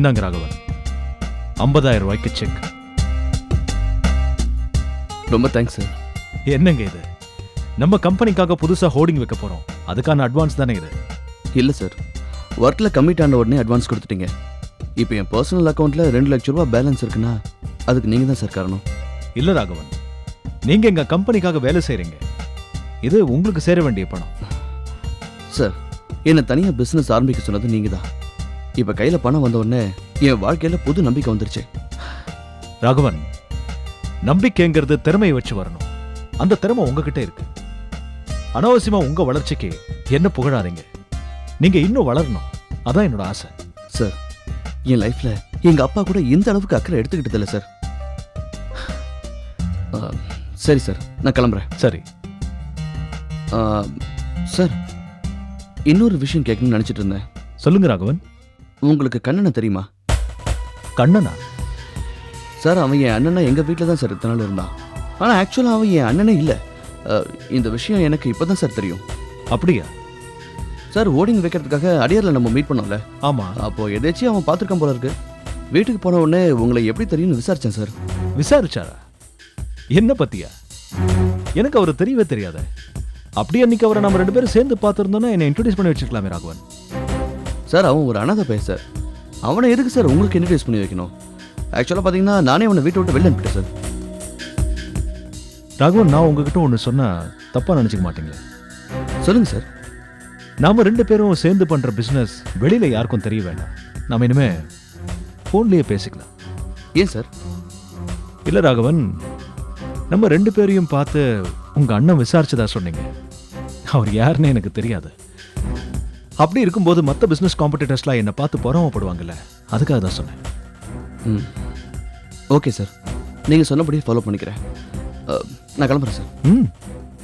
இந்தாங்க ராகவன், 50,000 ரூபாய்க்கு செக். ரொம்ப தேங்க்ஸ் சார். என்னங்க இது? நம்ம கம்பெனிக்காக புதுசா ஹோர்டிங் வைக்க போறோம், அதுக்கான அட்வான்ஸ் தானே இது? இல்லை சார், ஒர்க்கில் கம்மிட் ஆன உடனே அட்வான்ஸ் கொடுத்துட்டீங்க. இப்போ என் பர்சனல் அக்கௌண்ட்டில் 2 லட்ச ரூபா பேலன்ஸ் இருக்குன்னா அதுக்கு நீங்கள் தான் சார் காரணம். இல்ல ராகவன், நீங்க எங்க கம்பெனிக்காக வேலை செய்றீங்க, இது உங்களுக்கு சேர வேண்டிய பணம். சார், என்னை தனியாக பிஸ்னஸ் ஆரம்பிக்க சொன்னது நீங்கள் தான். இப்போ கையில் பணம் வந்த உடனே என் வாழ்க்கையில் புது நம்பிக்கை வந்துருச்சு. ராகவன், நம்பிக்கைங்கிறது திறமையை வச்சு வரணும். அந்த திறமை உங்ககிட்ட இருக்கு. அனாவசியமா உங்க வளர்ச்சிக்கு என்ன புகழாதீங்க. நீங்க இன்னும் வளரணும், அதான் என்னோட ஆசை. சார், என் லைஃப்பில் எங்கள் அப்பா கூட இந்த அளவுக்கு அக்கறை எடுத்துக்கிட்டதில்ல சார். சரி சார், நான் கிளம்புறேன். சரி சார், இன்னொரு விஷயம் கேட்கணும்னு நினச்சிட்டு இருந்தேன். சொல்லுங்க ராகவன். உங்களுக்கு கண்ணனை தெரியுமா? கண்ணனா? சார், அவன் என் அண்ணனை எங்கள் வீட்டில் தான் சார் இத்தனை நாள் இருந்தான். ஆனால் ஆக்சுவலாக அவன் என் அண்ணனே இல்லை. இந்த விஷயம் எனக்கு இப்போ தான் சார் தெரியும். அப்படியா? சார், ஓடிங் வைக்கிறதுக்காக அடியாரில் நம்ம மீட் பண்ணோம்ல. ஆமா. அப்போது எதாச்சும் அவன் பார்த்துருக்கான் போல இருக்கு. வீட்டுக்கு போன உடனே உங்களை எப்படி தெரியும்னு விசாரித்தேன் சார். விசாரிச்சாரா? என்ன பத்தியா? எனக்கு அவர் தெரியவே தெரியாத. அப்படியே அன்னைக்கு அவரை நம்ம 2 பேரும் சேர்ந்து பார்த்துருந்தோன்னா என்னை இன்ட்ரோடியூஸ் பண்ணி வச்சிருக்கலாமே ராகவன். சார், அவன் ஒரு அனாதை பையன் சார். அவனை எதுக்கு சார் உங்களுக்கு இன்ட்ரோடியூஸ் பண்ணி வைக்கணும்? ஆக்சுவலாக பார்த்தீங்கன்னா நானே அவனை வீட்டை விட்டு வெளில அனுப்பிட்டேன் சார். ராகவன், நான் உங்ககிட்ட ஒன்று சொன்னா தப்பா நினைச்சுக்க மாட்டீங்களே? சொல்லுங்க சார். நாம 2 பேரும் சேர்ந்து பண்ற பிசினஸ் வெளியில யாருக்கும் தெரிய வேண்டாம். நாம இனிமே போன்லயே பேசிக்கலாம். ஏன் சார்? இல்ல ராகவன், நம்ம 2 பேரையும் பார்த்து உங்க அண்ணன் விசாரிச்சதா சொன்னீங்க. அவர் யாருன்னு எனக்கு தெரியாது. அப்படி இருக்கும்போது மற்ற பிசினஸ் காம்படிட்டர்ஸ்லாம் என்னை பார்த்து பொறாமப்படுவாங்கல்ல, அதுக்காக தான் சொன்னேன். ம், ஓகே சார், நீங்கள் சொன்னபடியே ஃபாலோ பண்ணிக்கிறேன். நான் கிளம்புறேன் சார். ம்,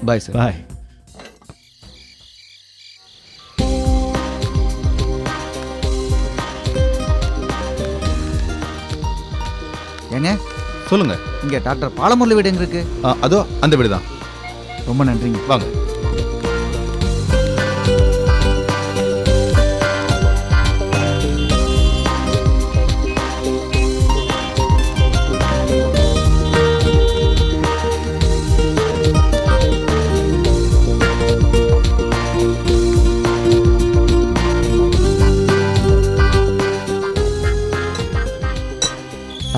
பாய் சார். பாய். ஏங்க சொல்லுங்க. இங்கே டாக்டர் பாலமுரளி வீடு எங்க இருக்கு? அதோ அந்த வீடு தான். ரொம்ப நன்றிங்க. வாங்க.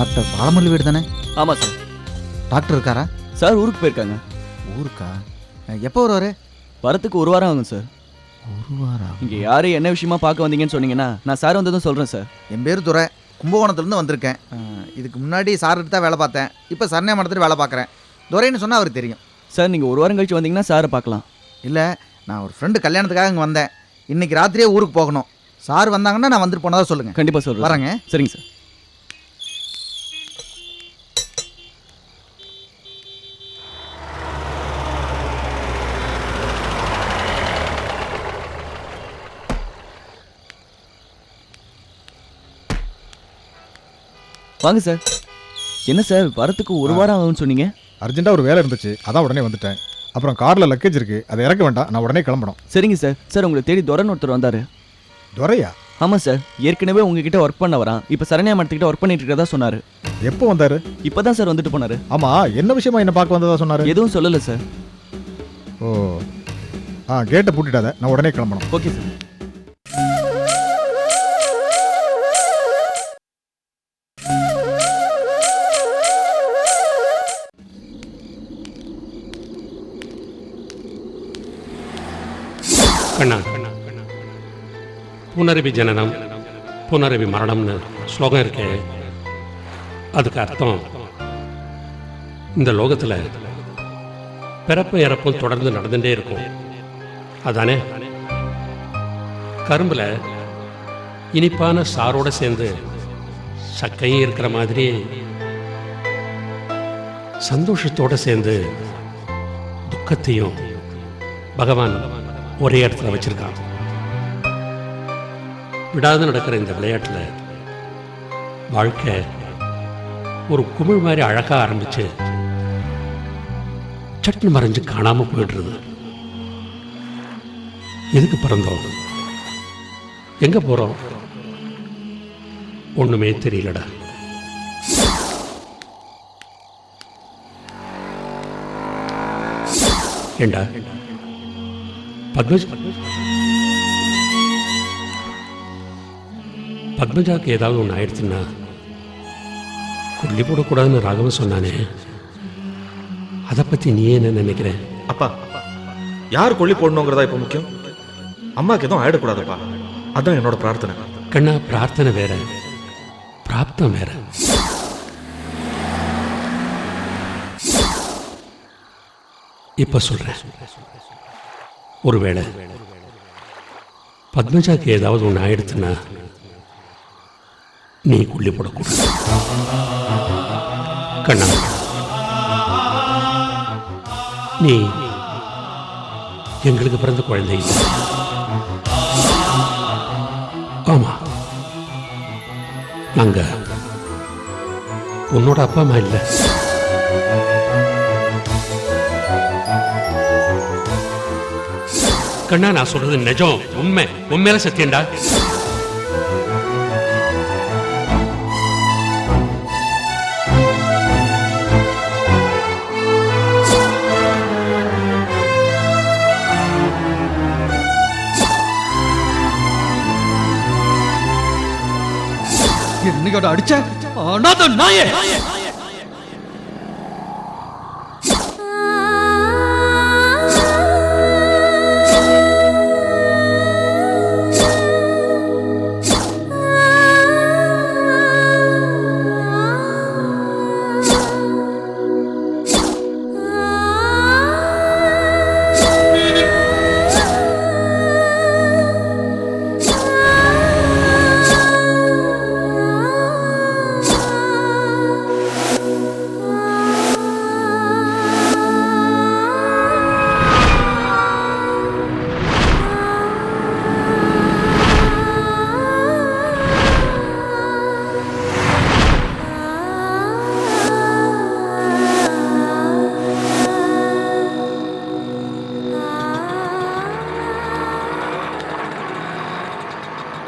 டாக்டர் பாலமுரளி வீடு தானே? ஆமாம் சார். டாக்டர் இருக்காரா? சார், ஊருக்கு போயிருக்காங்க. ஊருக்கா? எப்போ வருவார்? வரத்துக்கு 1 வாரம் ஆகும் சார். 1 வாரம்? இங்கே யார் என்ன விஷயமா பார்க்க வந்தீங்கன்னு சொன்னீங்கன்னா நான் சார் வந்ததும் சொல்கிறேன் சார். என் பேர் துரை, கும்பகோணத்துலேருந்து வந்திருக்கேன். இதுக்கு முன்னாடி சார் தான் வேலை பார்த்தேன். இப்போ சரணே மடத்தில் வேலை பார்க்குறேன். துரைன்னு சொன்னால் அவருக்கு தெரியும். சார், நீங்கள் 1 வாரம் கழிச்சு வந்தீங்கன்னா சாரை பார்க்கலாம். இல்லை, நான் ஒரு ஃப்ரெண்டு கல்யாணத்துக்காக இங்கே வந்தேன். இன்றைக்கி ராத்திரியே ஊருக்கு போகணும். சார் வந்தாங்கன்னா நான் வந்துட்டு போனதாக சொல்லுங்கள். கண்டிப்பாக சொல்கிறேன். வரேங்க. சரிங்க சார். வாங்க சார். என்ன சார், வரத்துக்கு 1 வாரம் ஆகும்னு சொன்னீங்க? அர்ஜென்ட்டாக ஒரு வேலை இருந்துச்சு, அதான் உடனே வந்துட்டேன். அப்புறம் காரில் லக்கேஜ் இருக்குது, அதை இறக்க வேண்டாம், நான் உடனே கிளம்பணும். சரிங்க சார். சார், உங்களை தேடி துரைன்னு ஒருத்தர் வந்தார். துரையா? ஆமாம் சார், ஏற்கனவே உங்ககிட்ட ஒர்க் பண்ண வரான். இப்போ சரண்யா மடத்துக்கிட்ட ஒர்க் பண்ணிட்டு இருக்கிறதா சொன்னார். எப்போ வந்தார்? இப்போ தான் சார் வந்துட்டு போனார். ஆமாம், என்ன விஷயமா என்ன பார்க்க வந்ததா சொன்னார்? எதுவும் சொல்லலை சார். ஓ, கேட்டை பூட்டிட்டாத, நான் உடனே கிளம்பணும். Okay sir. கண்ணா, புனரபி ஜனனம் புனரபி மரணம்னு ஸ்லோகம் இருக்கே, அதுக்கு அர்த்தம் இந்த லோகத்தில் பிறப்பும் இறப்பும் தொடர்ந்து நடந்துகிட்டே இருக்கும். அதானே? கரும்பில் இனிப்பான சாரோடு சேர்ந்து சக்கையும் இருக்கிற மாதிரி சந்தோஷத்தோடு சேர்ந்து துக்கத்தையும் பகவான் ஒரே இடத்துல வச்சிருக்கான். விடாது நடக்கிற இந்த விளையாட்டில் வாழ்க்கை ஒரு குமிழ் மாதிரி அழகாக ஆரம்பிச்சு சட்னு மறைஞ்சு காணாமல் போயிடுறது. எதுக்கு பிறந்தோம்? எங்கே போகிறோம்? ஒன்றுமே தெரியலடா. ஏண்டா பத்மஜாவுக்கு ஏதாவது ஒன்று ஆயிடுச்சுன்னா கொல்லி போடக்கூடாதுன்னு ராகவன் சொன்னானே, அதை பற்றி நீ என்ன நினைக்கிற? அப்பா, யார் கொல்லி போடணுங்கிறதா இப்போ முக்கியம். அம்மாவுக்கு எதுவும் ஆயிடக்கூடாதுப்பா, அதான் என்னோட பிரார்த்தனை. கண்ணா, பிரார்த்தனை வேற, பிராப்தம் வேற. இப்ப சொல்றேன், ஒருவேளை பத்மஜாக்கு ஏதாவது ஒன்று ஆயிடுச்சுன்னா நீ கொல்லி போடக்கூடாது. கண்ணா, நீ எங்களுக்கு பிறந்த குழந்தை இல்லை. ஆமா, நாங்க உன்னோட அப்பா அம்மா இல்லை. கண்ணா, நான் சொல்றது நிஜம், உண்மை, உண்மையில சத்தியம்டா. என்னையோட அடிச்ச அனாத நாயே.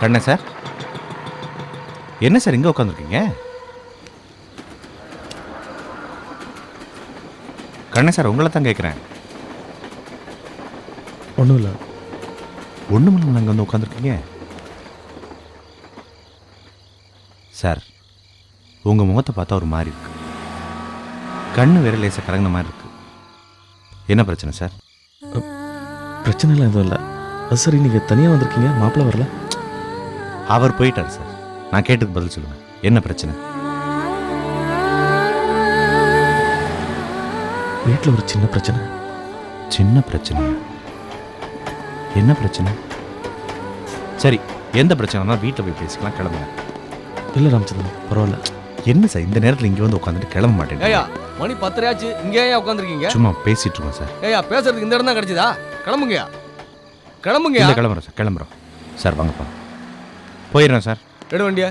கண்ணே சார், என்ன சார் இங்கே உட்காந்துருக்கீங்க? கண்ணே சார், உங்களை தான் கேட்குறேன். ஒன்றும் இல்லை. ஒன்றும் இல்லை, அங்கே வந்து உட்காந்துருக்கீங்க. சார், உங்கள் முகத்தை பார்த்தா ஒரு மாதிரி இருக்கு. கண்ணு வேற லேசாக கலங்கின மாதிரி இருக்கு. என்ன பிரச்சனை சார்? பிரச்சனைலாம் எதுவும் இல்லை. அது சரி, நீங்கள் தனியாக வந்திருக்கீங்க, மாப்பிள்ளை வரல? அவர் போயிட்டார் சார். நான் கேட்டதுக்கு பதில் சொல்லுவேன். என்ன பிரச்சனை? வீட்டில் ஒரு சின்ன பிரச்சனை. சின்ன பிரச்சனை? என்ன பிரச்சனை? சரி, எந்த பிரச்சனைனா வீட்டில் போய் பேசிக்கலாம், கிளம்புங்க. இல்லை ராமச்சந்திரன், பரவாயில்ல. என்ன சார் இந்த நேரத்தில் இங்கே வந்து உட்காந்துட்டு கிளம்ப மாட்டேன்? ஏயா, மணி 10 ஆச்சு, இங்கே ஏன் உட்காந்துருக்கீங்க? சும்மா பேசிட்டு இருக்கோம் சார். ஏயா, பேசுறதுக்கு இந்த இடம் தான் கிடைச்சதா? கிளம்புங்கயா, கிளம்புங்கயா. இல்லை, கிளம்புறோம் சார், கிளம்புறோம் சார். வாங்கப்பா, போயிடுறேன் சார். எடு வண்டியா.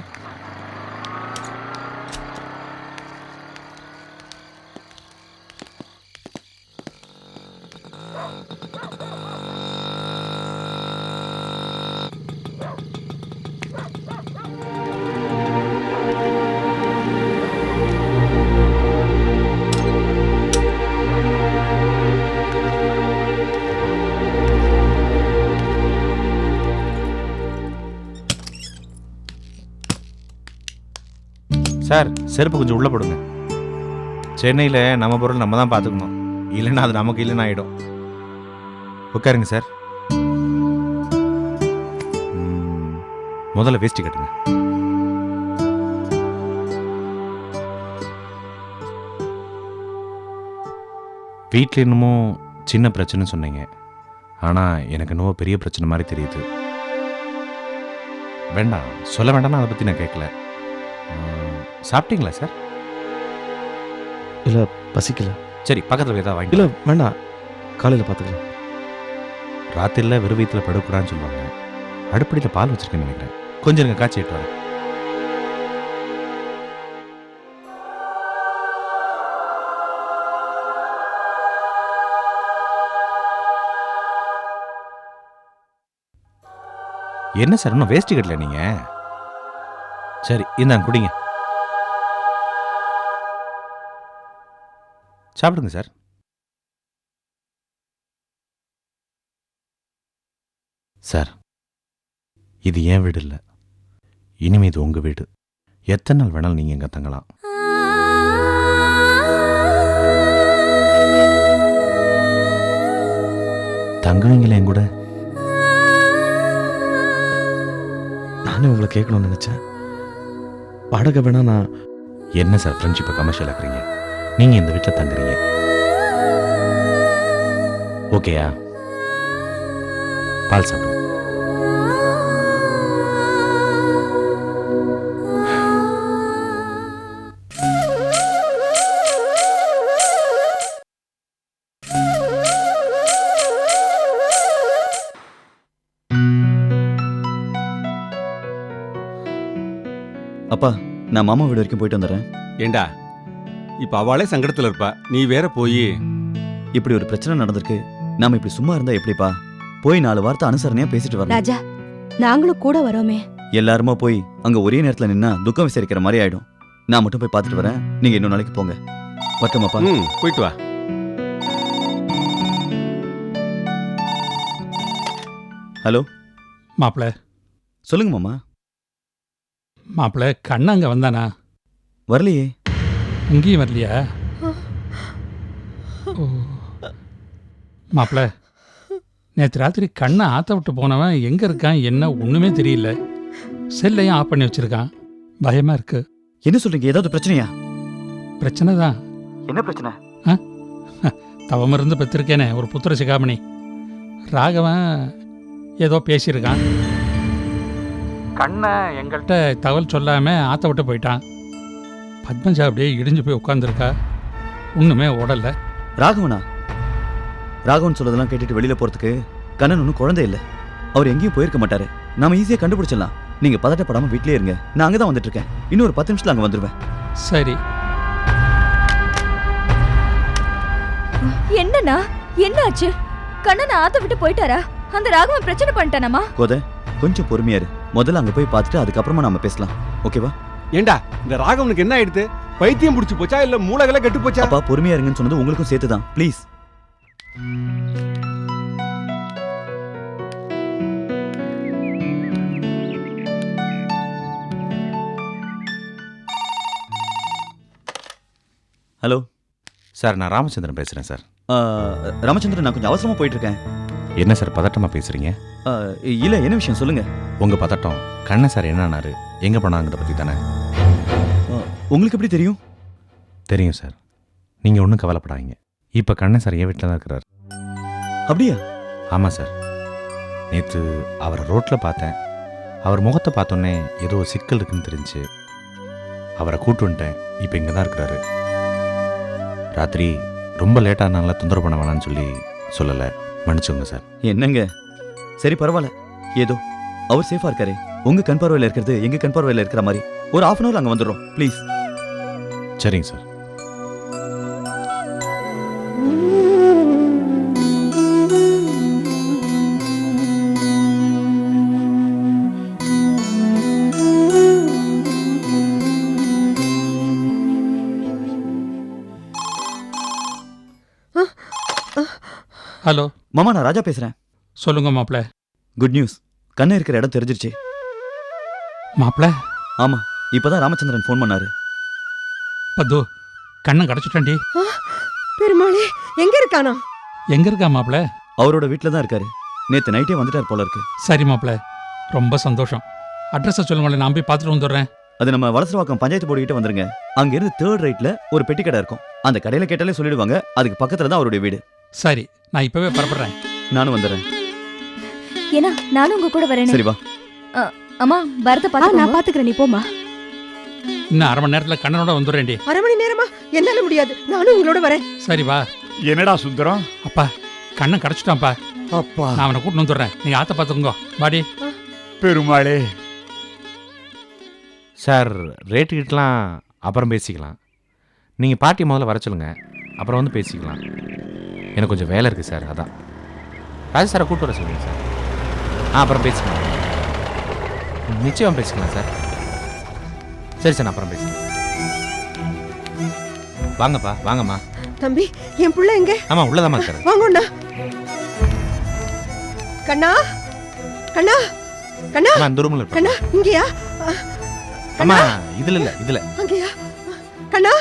சார், செருப்பு கொஞ்சம் உள்ளே போடுங்க. சென்னையில் நம்ம பொருள் நம்ம தான் பார்த்துக்கணும், இல்லைன்னா அது நமக்கு இல்லைன்னு ஆகிடும். உட்காருங்க சார். முதல்ல வேஷ்டி கட்டுங்க. வீட்டில் என்னமோ சின்ன பிரச்சனைன்னு சொன்னீங்க, ஆனால் எனக்கு என்னவோ பெரிய பிரச்சனை மாதிரி தெரியுது. வேண்டாம், சொல்ல வேண்டாம்னா அதை பற்றி நான் கேட்கல. சாப்பிட்டீங்களா சார்? இல்லை, பசிக்கல. சரி, பக்கத்தில் ஏதாவது வாங்கி. இல்லை வேண்டாம், காலையில் பார்த்துக்கலாம். ராத்திரியில் வெறும் வயிற்றில் படுக்கூடாதுன்னு சொல்லுவாங்க. அடுப்படியில் பால் வச்சிருக்கேன்னு நினைக்கிறேன். கொஞ்சம் எனக்கு காய்ச்சி இட்டு வரேன். என்ன சார், இன்னும் வேஷ்டி கட்டல நீங்கள்? சரி இந்தாங்க குடிங்க. சாப்பிடுங்க சார். சார், இது என் வீடு இல்லை, இனிமே இது உங்கள் வீடு. எத்தனை நாள் வேணாலும் நீங்கள் இங்கே தங்கலாம். தங்குவீங்களே என் கூட? நானே உங்களை கேட்கணும்னு நினச்சேன். வாடகை வேணா நான். என்ன சார் ஃப்ரெண்ட்ஷிப்பை கமர்ஷியல் ஆக்குறீங்க? நீங்கள் இந்த வீட்டில் தங்குறீங்க, ஓகேயா? பால் சாப்பிடுங்க. அப்பா, நான் மாமா வீடு வரைக்கும் போயிட்டு வந்துடுறேன். ஏண்டா இப்ப அவளே சங்கடத்துல இருப்பா, நீ வேற போய். இப்படி ஒரு பிரச்சனை நடந்திருக்கு, நாம இப்படி சும்மா இருந்தா எப்படிப்பா? போய் 4 வார்த்தை அனுசரணையா பேசிட்டு வரலாம். ராஜா, நாங்களும் கூட வரோமே. எல்லாருமா போய் அங்க ஒரே நேரத்துல நின்னா துக்கம் விசாரிக்கிற மாதிரி ஆயிடும். நான் மட்டும் போய் பார்த்துட்டு வரேன், நீங்க இன்னொரு நாளைக்கு போங்க. வரட்டுமாப்பா? போயிட்டு வா. ஹலோ மாப்பிள்ள, சொல்லுங்க மாமா. மாப்பிள்ள கண்ணா அங்கே வந்தானா? வரலையே. இங்கேயும் வரலையா? ஓ மாப்பிள்ள, நேற்று ராத்திரி கண்ணை ஆற்ற விட்டு போனவன் எங்கே இருக்கான் என்ன ஒன்றுமே தெரியல. செல்லையும் ஆஃப் பண்ணி வச்சிருக்கான். பயமாக இருக்கு. என்ன சொல்றீங்க? ஏதாவது பிரச்சனையா? பிரச்சனை தான். என்ன பிரச்சனை? தவம் இருந்து பெற்றிருக்கேனே ஒரு புத்திர சிகாமணி, ராகவன் ஏதோ பேசியிருக்கான். கண்ணை எங்கள்கிட்ட தகவல் சொல்லாமல் ஆற்ற விட்டு போயிட்டான். பத்மஜா அப்படியே இடிஞ்சு போய் உட்காந்துருக்கா, ஒன்றுமே ஓடல. ராகவனா? ராகவன் சொல்லதெல்லாம் கேட்டுட்டு வெளியில போறதுக்கு கண்ணன் ஒன்றும் குழந்தை இல்லை. அவர் எங்கேயும் போயிருக்க மாட்டாரு. நாம ஈஸியா கண்டுபிடிச்சிடலாம். நீங்க பதட்டப்படாம வீட்லயே இருங்க, நான் அங்கதான் வந்துட்டு இருக்கேன். இன்னும் ஒரு 10 நிமிஷத்துல அங்க வந்துருவேன். சரி. என்னண்ணா, என்ன ஆச்சு? கண்ணனை ஆத்த விட்டு போயிட்டாரா? அந்த ராகவன் பிரச்சனை பண்ணிட்டானாமா? கோதை, கொஞ்சம் பொறுமையா இரு. முதல்ல அங்க போய் பார்த்துட்டு அதுக்கப்புறமா நாம பேசலாம், ஓகேவா? ஏண்டா இந்த ராகவனுக்கு என்ன ஆயிடுது? பைத்தியம் பிடிச்சி போச்சா இல்ல மூளைகளை கெட்டு போச்சா? அப்பா, பொறுமையா இருங்கன்னு சொன்னது உங்களுக்கும் சேர்த்துதான், ப்ளீஸ். ஹலோ சார், நான் ராமச்சந்திரன் பேசுகிறேன் சார். ராமச்சந்திரன், நான் கொஞ்சம் அவசரமா போயிட்டு இருக்கேன். என்ன சார் பதட்டமாக பேசுகிறீங்க? இல்ல, என்ன விஷயம் சொல்லுங்க. உங்கள் பதட்டம் கண்ணன் சார் என்னன்னாரு, எங்கே போனாங்கிறத பற்றி தானே? உங்களுக்கு எப்படி தெரியும்? தெரியும் சார், நீங்கள் ஒன்றும் கவலைப்படாதீங்க. இப்போ கண்ணன் சார் என் வீட்டில் தான் இருக்கிறார். அப்படியா? ஆமாம் சார், நேற்று அவரை ரோட்டில் பார்த்தேன். அவர் முகத்தை பார்த்தோன்னே ஏதோ சிக்கல் இருக்குன்னு தெரிஞ்சு அவரை கூட்டு வந்துட்டேன். இப்போ இங்கே தான் இருக்கிறாரு. ராத்திரி ரொம்ப லேட்டானால தொந்தரவு பண்ண வேணான்னு சொல்லலை, மன்னிச்சுங்க சார். என்னங்க, சரி பரவாயில்ல. ஏதோ அவர் சேஃபா இருக்காரு. உங்க கண் பார்வையில் இருக்கிறது எங்க கண் பார்வையில் இருக்கிற மாதிரி. ஒரு 1/2 hour அங்க வந்துடுறோம், ப்ளீஸ். சரிங்க சார். ஹலோ மாமா, நான் ராஜா பேசுறேன். சொல்லுங்க மாப்பிள்ள. குட் நியூஸ், கண்ணன் இருக்கிற இடம் தெரிஞ்சிருச்சு. மாப்பிள்ள, ஆமா, இப்பதான் ராமச்சந்திரன் ஃபோன் பண்ணாரு. பத்து கண்ணன் கிடச்சிட்டாண்டி. பெருமாளே, எங்க இருக்கானா? எங்க இருக்கா மாப்பிள்ள? அவரோட வீட்டில் தான் இருக்காரு. நேத்து நைட்டே வந்துட்டார் போல இருக்கு. சரி மாப்பிள்ள, ரொம்ப சந்தோஷம். அட்ரஸை சொல்லுங்களேன், நான் போய் பார்த்துட்டு வந்துடுறேன். அது நம்ம வலசரவாக்கம் பஞ்சாயத்து போர்டு கிட்ட வந்துருங்க. அங்க இருந்து 3rd ரைட்ல ஒரு பெட்டி கடை இருக்கும். அந்த கடையில கேட்டாலே சொல்லிடுவாங்க. அதுக்கு பக்கத்துல தான் அவருடைய வீடு. சரி, நான் இப்பவே புறப்படுறேன். நானும் வந்துடுறேன். ஏன்னா நானும் உங்க கூட வரேன். சரி வா. அம்மா, பரத பாத்து நான் பாத்துக்கிறேன், நீ போமா. இன்னும் 1/2 மணி நேரத்தில் கண்ணனோட வந்துடுறேன்டி. 1/2 மணி நேரமா? என்னால முடியாது, நானும் உங்களோட வரேன். சரி வா. என்னடா சுந்தரம்? அப்பா, கண்ணன் கிடச்சிட்டான்ப்பா. அப்பா, நான் அவனை கூட்டின்னு வந்துடுறேன். நீங்கள் ஆற்ற பார்த்துக்கோங்க. வாடி. பெருமாளே. சார், ரேட்டு கிட்டலாம் அப்புறம் பேசிக்கலாம். நீங்கள் பாட்டி முதல்ல வர சொல்லுங்க, அப்புறம் வந்து பேசிக்கலாம். எனக்கு கொஞ்சம் வேலை இருக்குது சார், அதான். ராஜா சாரை கூப்பிட்டு வர சொல்லுங்கள் சார். அப்புறம் பேசிக்கலாம். நிச்சயம் பேசிக்கலாம் சார். சரி சார், நான் அப்புறம் பேசுகிறேன். வாங்கப்பா, வாங்கம்மா. தம்பி, என் புள்ள எங்க? ஆமாம், உள்ளதாம்மா இருக்கிறேன். வாங்கண்ணா. கண்ணா, கண்ணா, கண்ணா, அம்மா, இந்த ரூமில் கண்ணா, இங்கயா? அம்மா, இதில் இல்லை, இதில். அங்கயா? கண்ணா,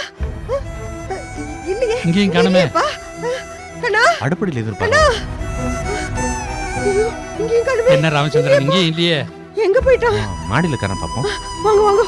இல்லையே. இங்கேயும் காணுமே. இல்லையேப்பா. கண்ணா, அடுப்படியில் எதிர்பார்க்க. ஐயோ, இங்கேயும் காணுமே. என்ன ராமச்சந்திரன், இங்கேயும் இல்லையே. எங்க போயிட்டான்? மாடியில் இருக்கிறேன், பார்ப்போம். வாங்க வாங்க.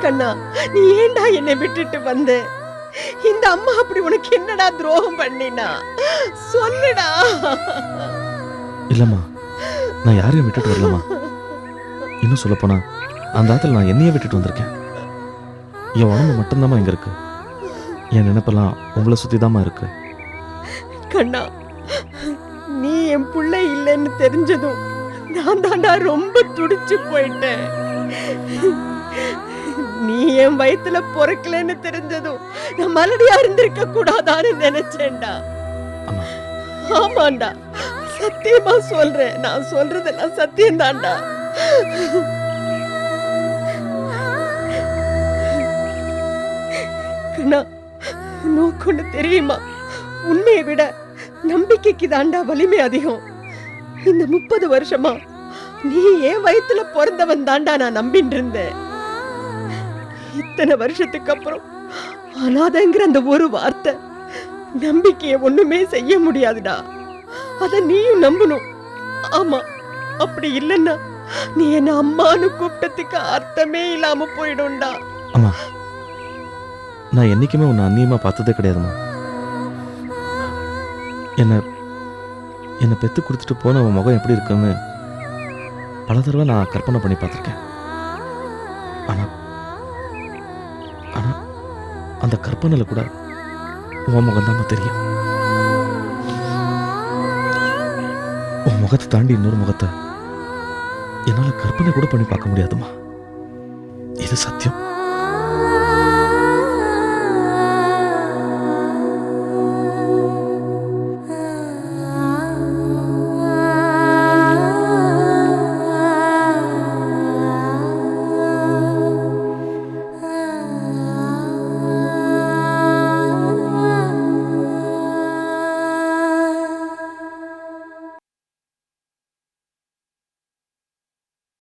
கண்ணா, நீ ஏண்டா என்னை விட்டுட்டு வந்த? இந்த அம்மா அப்படி உனக்கு என்னடா துரோகம் பண்ணினா? சொல்லுடா. இல்லம்மா, நான் யாரையும் விட்டுட்டு வரலம்மா. இன்னும் சொல்ல போனா அந்த ஆத்துல நான் என்னையே விட்டுட்டு வந்திருக்கேன். என் உடம்பு மட்டும்தாம்மா இங்க இருக்கு. என் நினைப்பெல்லாம் உங்களை சுத்தி தாம்மா இருக்கு. கண்ணா, நீ என் பிள்ளை இல்லைன்னு தெரிஞ்சதும் நான் தாண்டா ரொம்ப துடிச்சு போயிட்டேன். நீ என் வயித்துல பொறக்கலன்னு தெரிஞ்சதும் நான் மலடியா இருந்திருக்க கூடாதான்னு நினைச்சேன்டா. ஆமாண்டா, சத்தியமா சொல்றேன். நான் சொல்றதெல்லாம் சத்தியம் தான்டா. கண்ணா, நோக்கொண்டு தெரியுமா? உண்மையை விட நம்பிக்கைக்கு தாண்டா வலிமை அதிகம். இந்த 30 வருஷமா நீ என் வயித்துல பிறந்தவன் தாண்டா நான் நம்பின்னு இருந்தேன். இத்தனை வருஷத்துக்கு அப்புறம் அனாதைங்கிற அந்த ஒரு வார்த்தை நம்பிக்கைய ஒண்ணுமே செய்ய முடியாதுடா. அத நீயும் நம்பணும். ஆமா, அப்படி இல்லைன்னா நீ என்ன அம்மானு கூப்பிட்டதுக்கு அர்த்தமே இல்லாம போயிடும்டா. அம்மா, நான் என்னைக்குமே உன்னை அந்நியமா பார்த்ததே கிடையாதும்மா. என்னை பெத்து கொடுத்துட்டு போன உன் முகம் எப்படி இருக்குன்னு பல தடவை நான் கற்பனை பண்ணி பார்த்துருக்கேன். ஆனா ஆனா அந்த கற்பனையில கூட உன் முகம் தான் தெரியும். உன் முகத்தை தாண்டி இன்னொரு முகத்தை என்னால கற்பனை கூட பண்ணி பார்க்க முடியாதுமா. இது சத்தியம்.